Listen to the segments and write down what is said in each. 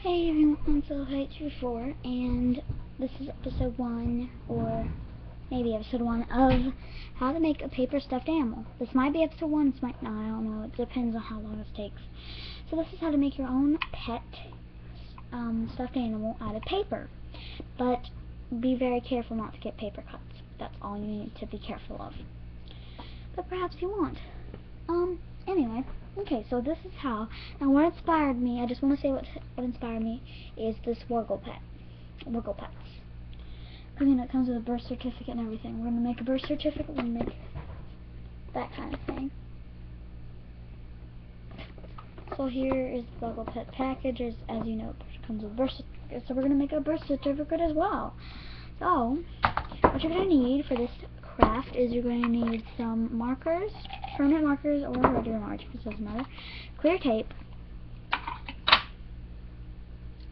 Hey everyone, so H24, and this is episode 1, or maybe episode 1, of how to make a paper stuffed animal. This might be episode 1, this might not, I don't know, it depends on how long this takes. So this is how to make your own pet stuffed animal out of paper. But be very careful not to get paper cuts. That's all you need to be careful of. But perhaps you won't. Anyway, okay, so this is how. Now, what inspired me, I just want to say what inspired me is this Wiggle Pets. Because, you know, it comes with a birth certificate and everything. We're going to make a birth certificate, we're going to make that kind of thing. So here is the Wiggle Pet package. As you know, it comes with a birth certificate, so we're going to make a birth certificate as well. So, what you're going to need for this craft is you're going to need some markers, permanent markers or regular markers, it doesn't matter, clear tape,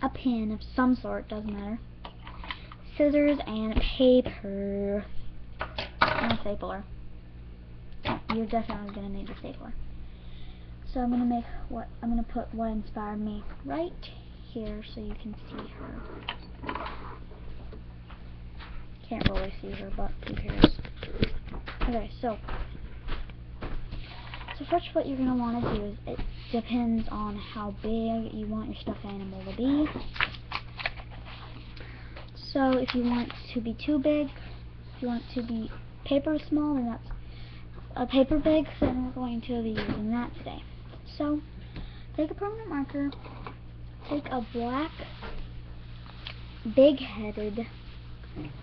a pin of some sort, doesn't matter, scissors, and paper, and a stapler. You're definitely going to need a stapler. So I'm going to put what inspired me right here so you can see her. Can't really see her, but who cares? Okay, so first what you're going to want to do is, it depends on how big you want your stuffed animal to be. So if you want it to be too big, if you want it to be paper small, then that's a paper big, then we're going to be using that today. So take a permanent marker, take a black, big-headed,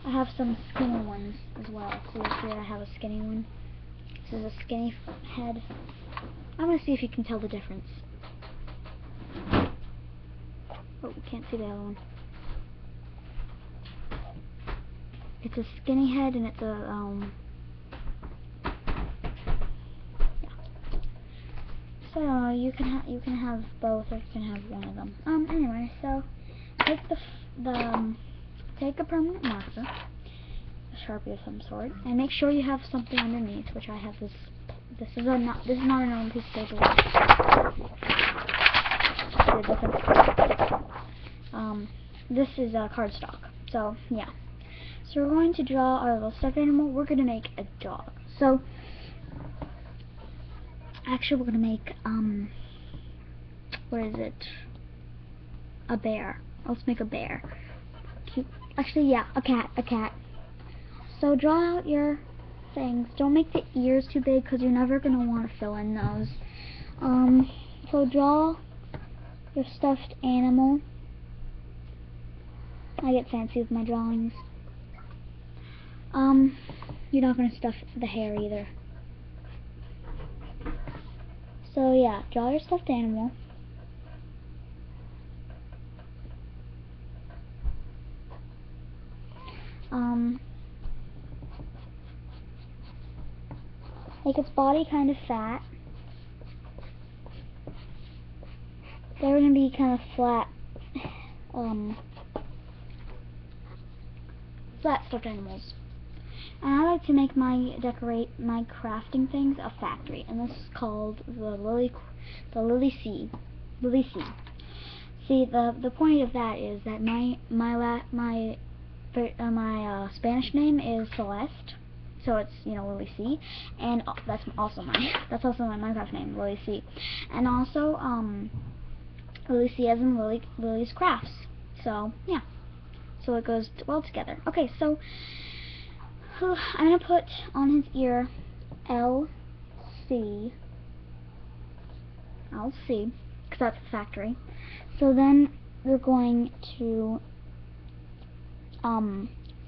I have some skinny ones as well. So you'll see I have a skinny one. This is a skinny head. I'm going to see if you can tell the difference. Oh, you can't see the other one. It's a skinny head and it's a, yeah. So you can have both, or you can have one of them. Anyway, so take take a permanent marker, a Sharpie of some sort, and make sure you have something underneath, which I have this. This is not a normal piece of paper. This is cardstock. So yeah. So we're going to draw our little stuffed animal. We're going to make a dog. So actually, we're going to make what is it? A bear. Let's make a bear. Cute. Actually, yeah, a cat. So draw out your things. Don't make the ears too big because you're never going to want to fill in those. So draw your stuffed animal. I get fancy with my drawings. You're not going to stuff the hair either. So yeah, draw your stuffed animal. Make its body kind of fat. They're going to be kind of flat, flat stuffed animals. And I like to make decorate my crafting things a factory, and this is called the Lily C. See, the point of that is that my Spanish name is Celeste. So it's, you know, Lily C, and that's also my Minecraft name, Lily C, and also Lily C as in Lily's Crafts. So yeah, so it goes well together. Okay, so I'm gonna put on his ear LC, because that's the factory. So then we're going to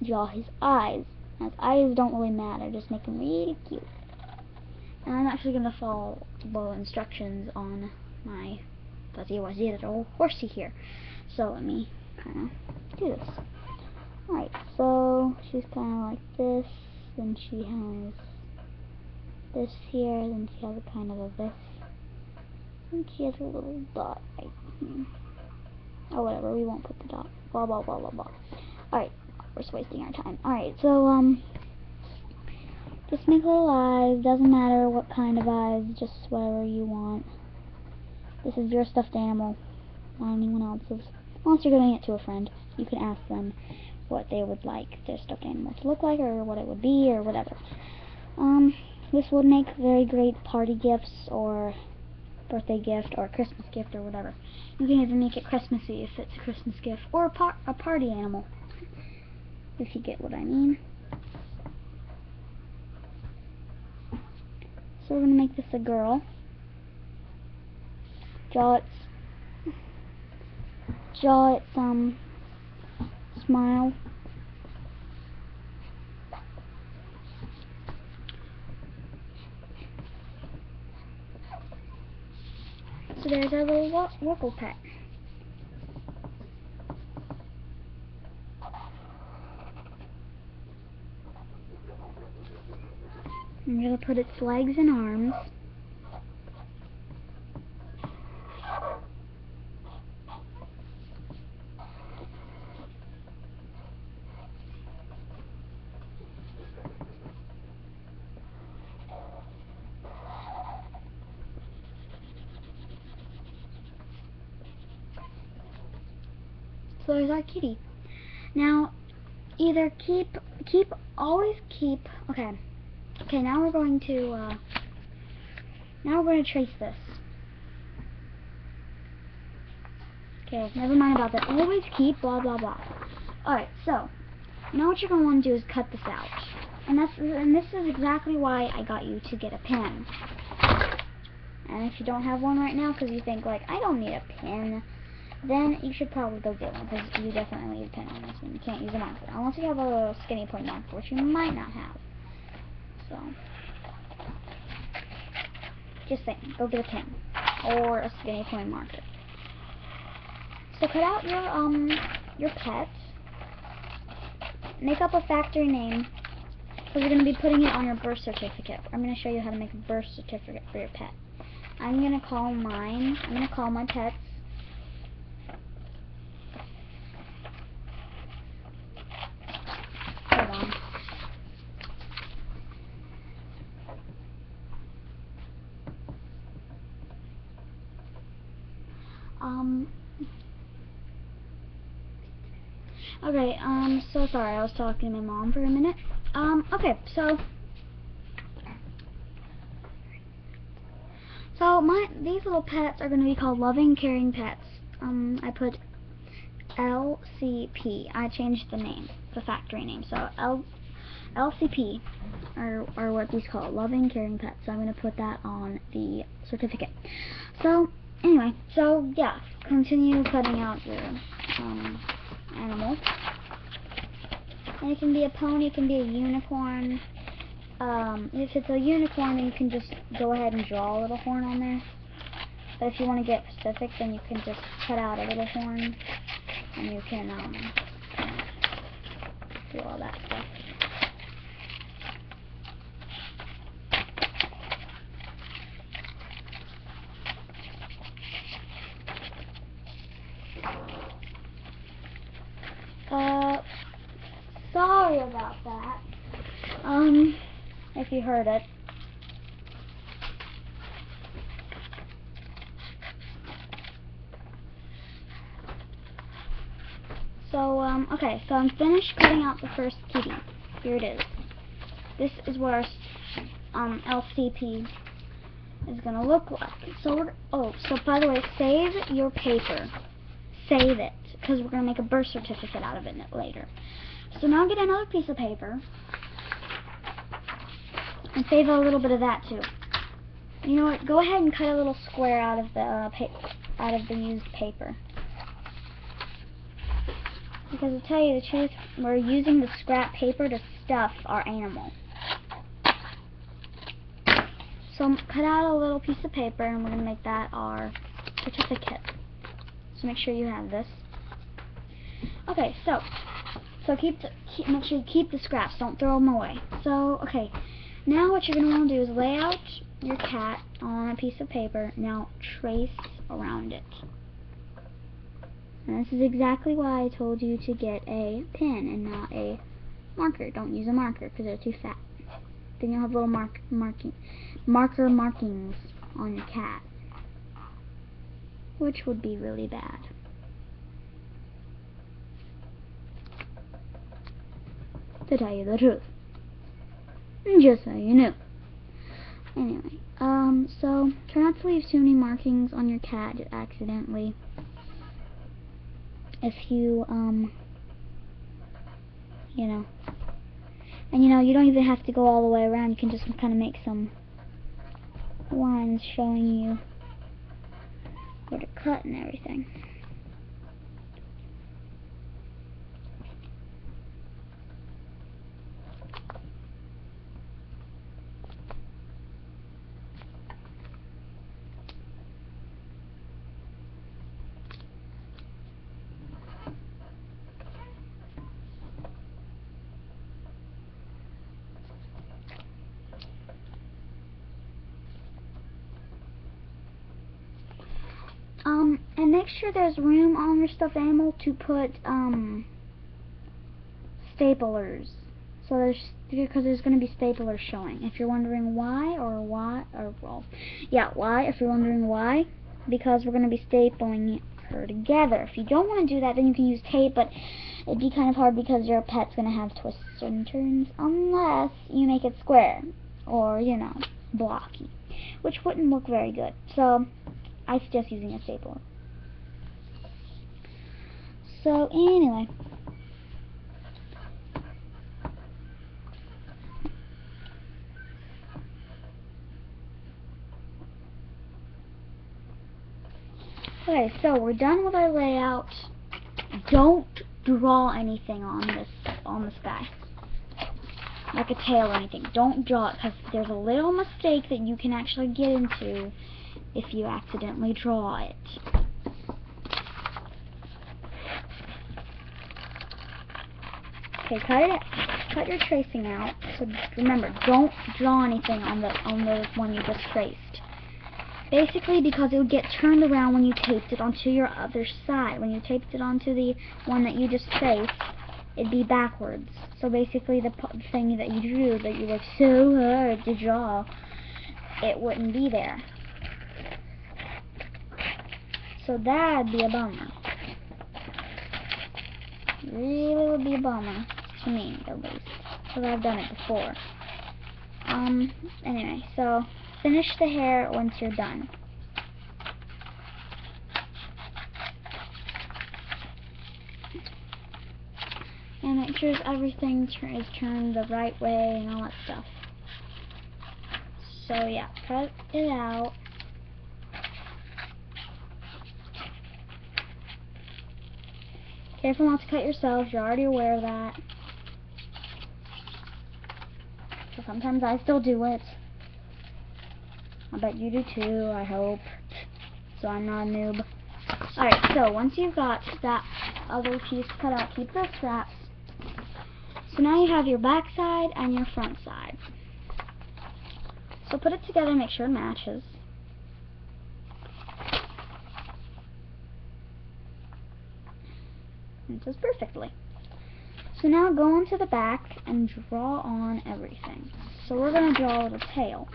draw his eyes. His eyes don't really matter, just make him really cute. And I'm actually going to follow instructions on my fuzzy little horsey here. So let me kind of do this. Alright, so she's kind of like this, then she has this here, then she has a kind of a this, and she has a little dot right here. Oh, whatever, we won't put the dot. Blah, blah, blah, blah, blah. Alright. We're just wasting our time. Alright, so, just make little eyes. Doesn't matter what kind of eyes, just whatever you want. This is your stuffed animal, not anyone else's. Once you're giving it to a friend, you can ask them what they would like their stuffed animal to look like, or what it would be, or whatever. This would make very great party gifts, or birthday gift, or Christmas gift, or whatever. You can even make it Christmassy if it's a Christmas gift, or a party animal, if you get what I mean. So we're going to make this a girl. Draw its smile. So there's our little Wurgle pet. I'm going to put its legs and arms. So there's our kitty. Now, either always keep, okay, now we're going to trace this. Okay, never mind about that. Always keep blah blah blah. Alright, so, now what you're going to want to do is cut this out. And this is exactly why I got you to get a pen. And if you don't have one right now, because you think, like, I don't need a pen, then you should probably go get one, because you definitely need a pen on this one. You can't use a marker, unless you have a skinny point marker, which you might not have. So, just saying, go get a pen, or a skinny point marker. So cut out your pet, make up a factory name, because you're going to be putting it on your birth certificate. I'm going to show you how to make a birth certificate for your pet. I'm going to call my pets okay, so sorry, I was talking to my mom for a minute. Okay, so these little pets are going to be called Loving Caring Pets. I put LCP. I changed the name, the factory name. So LCP are what these call Loving Caring Pets. So I'm going to put that on the certificate. So anyway, so yeah, continue cutting out your animals. And it can be a pony, it can be a unicorn. If it's a unicorn, then you can just go ahead and draw a little horn on there. But if you want to get specific, then you can just cut out a little horn, and you can do all that stuff. Sorry about that. If you heard it. So, okay, so I'm finished cutting out the first kitty. Here it is. This is what our LCP is gonna look like. So, so by the way, save your paper. Save it, because we're gonna make a birth certificate out of it later. So now get another piece of paper and save a little bit of that too. You know what? Go ahead and cut a little square out of the used paper. Because to tell you the truth, we're using the scrap paper to stuff our animal. So cut out a little piece of paper, and we're gonna make that our certificate. So make sure you have this. Okay, so make sure you keep the scraps. Don't throw them away. So, okay. Now what you're going to want to do is lay out your cat on a piece of paper. Now trace around it. And this is exactly why I told you to get a pen and not a marker. Don't use a marker because they're too fat. Then you'll have little marker markings on your cat, which would be really bad. to tell you the truth. Just so you knew. Anyway, so try not to leave too many markings on your cat accidentally. If you, you know, and you don't even have to go all the way around. You can just kind of make some lines showing you where to cut and everything. And make sure there's room on your stuffed animal to put staplers. So because there's going to be staplers showing. If you're wondering why, why, if you're wondering why, because we're going to be stapling her together. If you don't want to do that, then you can use tape, but it'd be kind of hard because your pet's going to have twists and turns unless you make it square or, blocky, which wouldn't look very good. So I suggest using a stapler. So anyway, okay, so we're done with our layout. Don't draw anything on this guy, like a tail or anything. Don't draw it, because there's a little mistake that you can actually get into if you accidentally draw it. Okay, cut your tracing out. So remember, don't draw anything on the one you just traced. Basically, because it would get turned around when you taped it onto your other side. When you taped it onto the one that you just traced, it'd be backwards. So basically, the thing that you drew, that you worked so hard to draw, it wouldn't be there. So that'd be a bummer. Really would be a bummer, to me at least, because I've done it before. Anyway, so finish the hair once you're done. And make sure everything is turned the right way and all that stuff. So yeah, cut it out. Careful not to cut yourself, you're already aware of that. So sometimes I still do it. I bet you do too, I hope. So I'm not a noob. Alright, so once you've got that other piece cut out, keep the straps. So now you have your back side and your front side. So put it together, make sure it matches. It does perfectly. So now go onto the back and draw on everything. So we're going to draw the tail.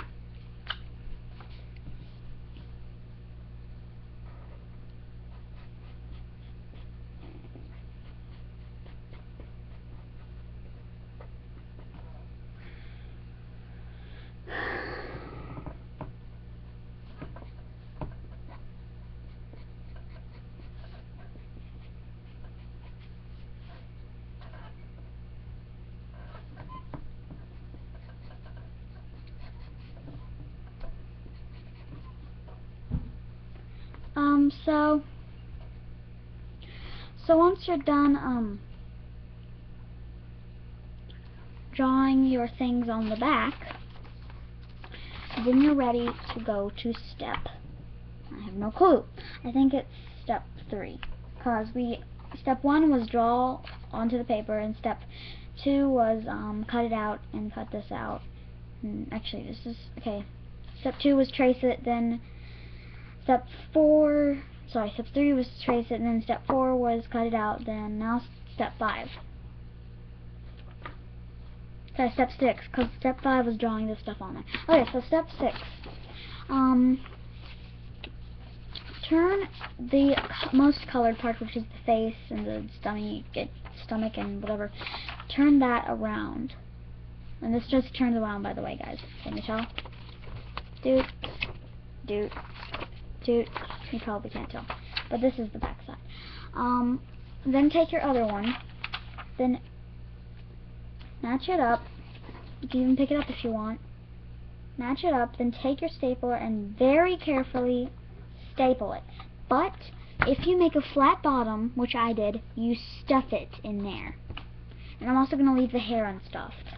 So once you're done drawing your things on the back, then you're ready to go to step, I have no clue, I think it's step 3, because step 1 was draw onto the paper, and step 2 was cut it out and cut this out. Actually, this is, okay, step 2 was trace it, then step 3 was trace it, and then step 4 was cut it out, then now step 5. Sorry, step 6, because step 5 was drawing this stuff on there. Okay, so step 6. turn the most colored part, which is the face and the stomach and whatever, turn that around. And this just turns around, by the way, guys. Can you tell? Doot, doot, doot. You probably can't tell, but this is the back side. Then take your other one, then match it up. You can even pick it up if you want. Match it up, then take your stapler and very carefully staple it. But if you make a flat bottom, which I did, you stuff it in there. And I'm also going to leave the hair unstuffed.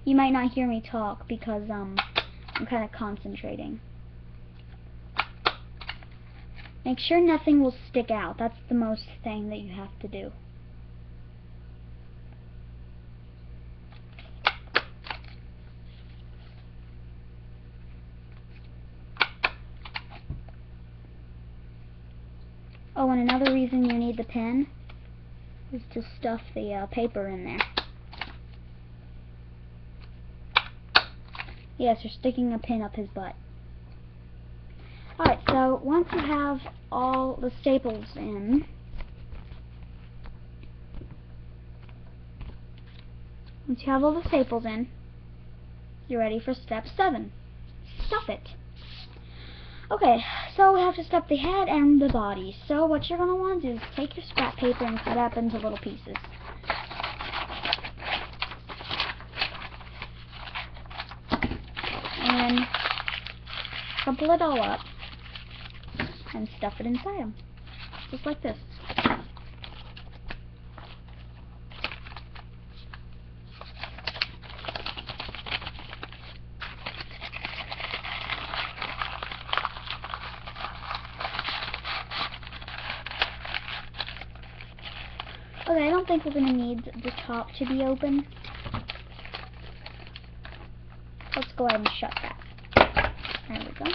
You might not hear me talk because I'm kind of concentrating. Make sure nothing will stick out. That's the most thing that you have to do. Oh, and another reason you need the pen is to stuff the paper in there. Yes, you're sticking a pin up his butt. Alright, so once you have all the staples in, you're ready for step 7. Stuff it. Okay, so we have to stuff the head and the body. So what you're going to want to do is take your scrap paper and cut up into little pieces. And then crumple it all up and stuff it inside them, just like this. Okay, I don't think we're going to need the top to be open. Let's go ahead and shut that. There we go.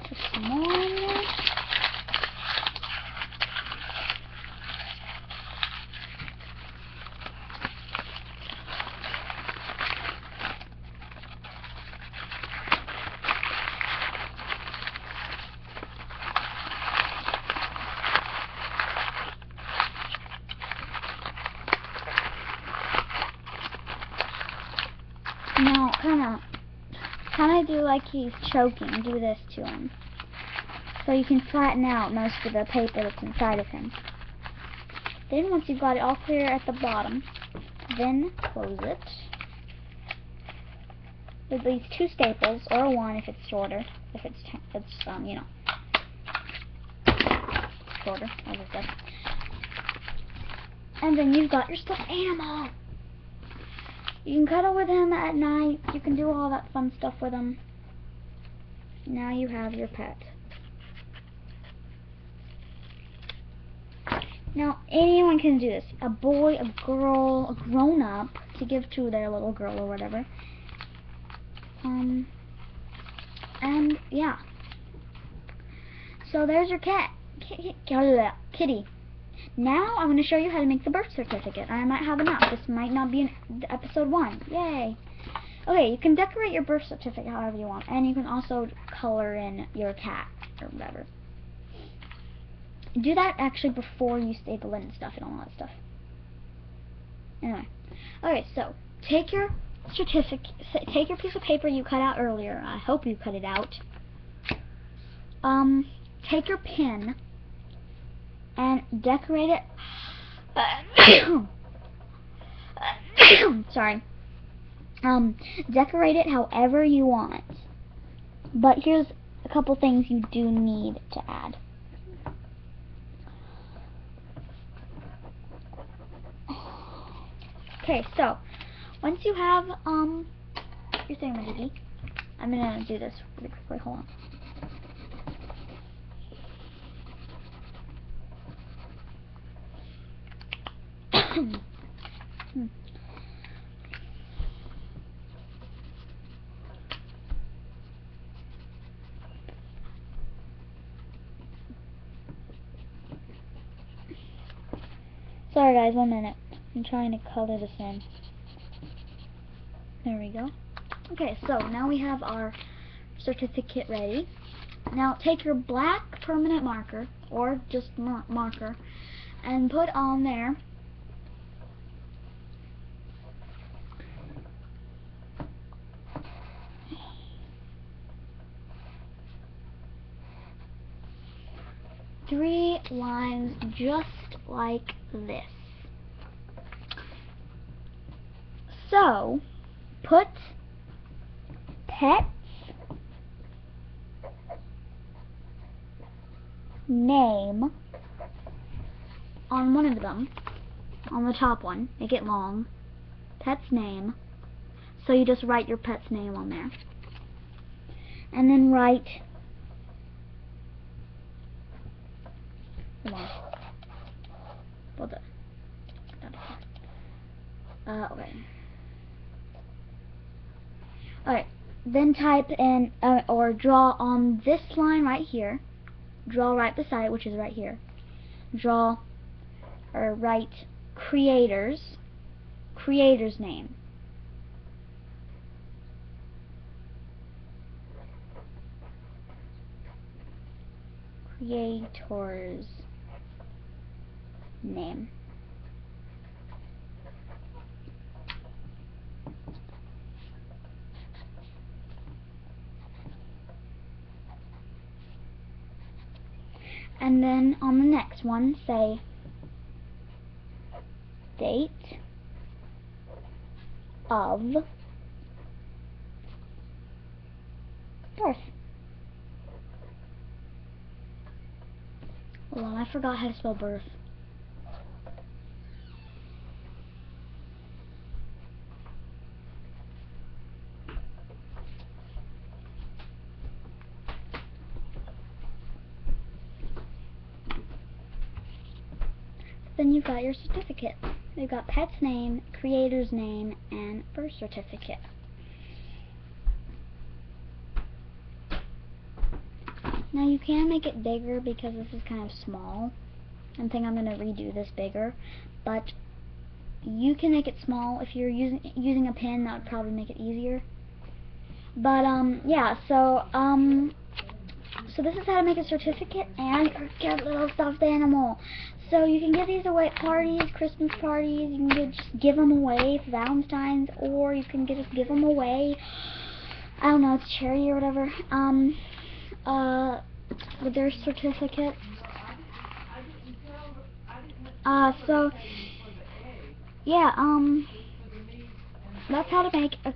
Put some more in there. Now, kind of do like he's choking. Do this to him, so you can flatten out most of the paper that's inside of him. Then, once you've got it all clear at the bottom, then close it with these 2 staples, or 1 if it's shorter. If it's you know, shorter, as I said. And then you've got your stuffed animal. You can cuddle with him at night. You can do all that fun stuff with him. Now you have your pet. Now, anyone can do this. A boy, a girl, a grown-up, to give to their little girl or whatever. And, yeah. So there's your cat. Kitty. Now I'm going to show you how to make the birth certificate. I might have enough. This might not be in episode 1. Yay! Okay, you can decorate your birth certificate however you want, and you can also color in your cat or whatever. Do that actually before you staple it and stuff and all that stuff. Anyway, okay, so take your certificate, take your piece of paper you cut out earlier. I hope you cut it out. Take your pen and decorate it. Sorry. Decorate it however you want. But here's a couple things you do need to add. Okay, so once you have your thingamajiggy, I'm gonna do this really quickly. Hold on. Sorry guys, 1 minute. I'm trying to color this in. There we go. Okay, so now we have our certificate ready. Now take your black permanent marker, or just marker, and put on there three lines just like this. So, put pet's name on one of them, on the top one. Make it long. Pet's name. So you just write your pet's name on there. And then write, come on. What the? Okay. Alright, then type in, or draw on this line right here. Draw right beside it, which is right here. Draw, or write creator's name. Creator's name. And then on the next one, say date of birth. Hold on, I forgot how to spell birth. Then you've got your certificate. You've got pet's name, creator's name, and birth certificate. Now you can make it bigger because this is kind of small. I think I'm going to redo this bigger, but you can make it small. If you're using a pen, that would probably make it easier. But yeah, so this is how to make a certificate and get a little stuffed animal. So you can give these away at parties, Christmas parties. You can just give them away for Valentine's, or you can just give them away. I don't know, it's charity or whatever. With their certificate. So yeah, that's how to make a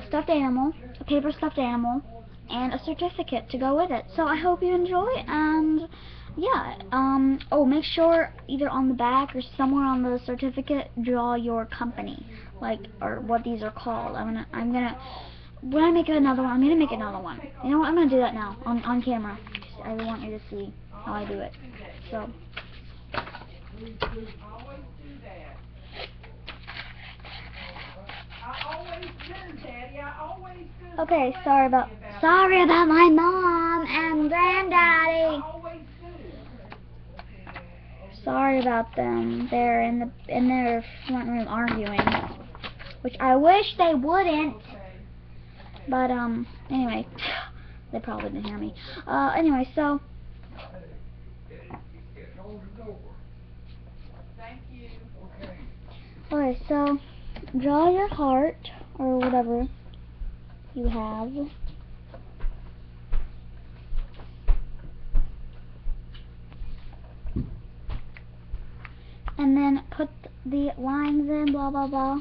stuffed animal, a paper stuffed animal, and a certificate to go with it. So I hope you enjoy, and yeah, oh, make sure either on the back or somewhere on the certificate draw your company, like, or what these are called. when I make another one, I'm gonna make another one. You know what? I'm gonna do that now on camera. I want you to see how I do it. So. Okay, sorry about my mom and granddaddy. Sorry about them. They're in their front room arguing, which I wish they wouldn't. But anyway, they probably didn't hear me. Anyway, so. Alright, so draw your heart or whatever you have. And then put the lines in, blah blah blah.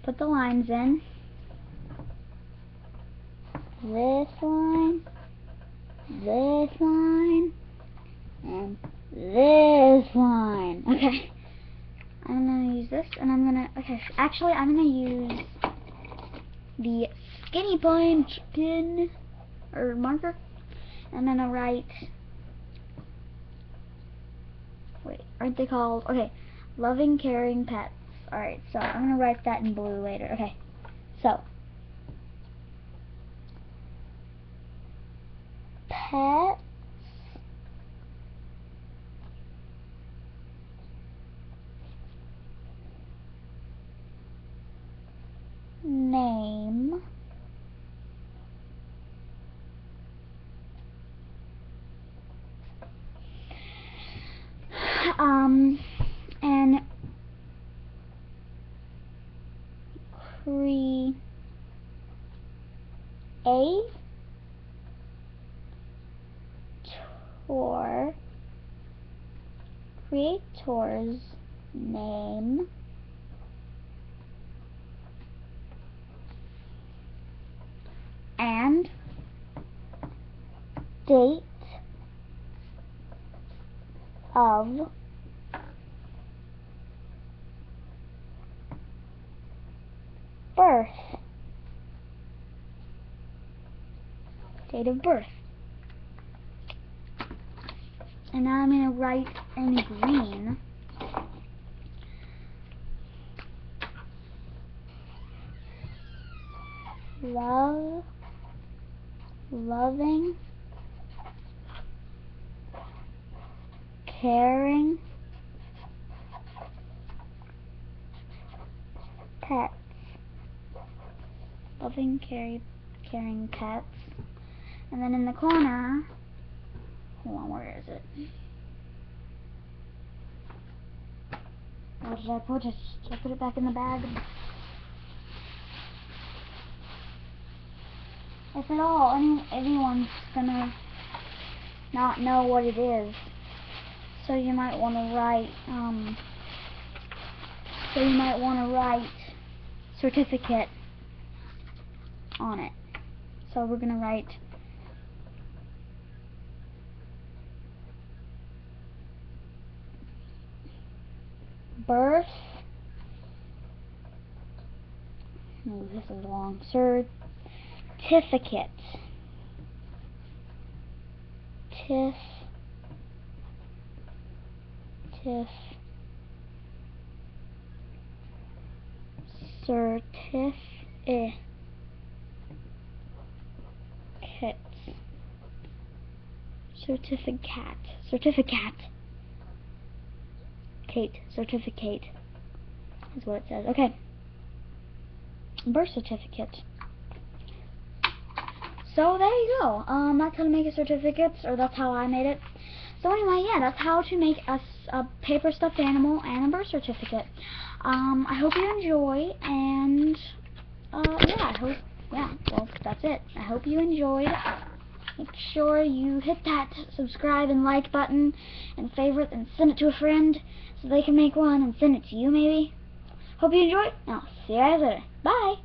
Put the lines in. This line, and this line. Okay. I'm gonna use this, and okay, actually I'm gonna use the skinny punch pen, or marker. I'm gonna write Wait, aren't they called? Okay, loving, caring pets. Alright, so I'm going to write that in blue later. Okay, so pets name and creator's name and date of birth. Date of birth. And now I'm going to write in green loving, caring pets. Loving, caring pets. And then in the corner, hold on, where is it? Where did I put it? Did I put it back in the bag? If at all, anyone's gonna not know what it is. So you might want to write, certificate on it. So we're gonna write birth. Oh, this is long. Certificate. Certificate is what it says. Okay. Birth certificate. So there you go. That's how to make a certificate, or that's how I made it. So anyway, yeah, that's how to make a paper stuffed animal and a birth certificate. I hope you enjoy, and well, that's it. I hope you enjoyed. Make sure you hit that subscribe and like button and favorite and send it to a friend so they can make one and send it to you maybe. Hope you enjoyed. I'll see you guys later. Bye.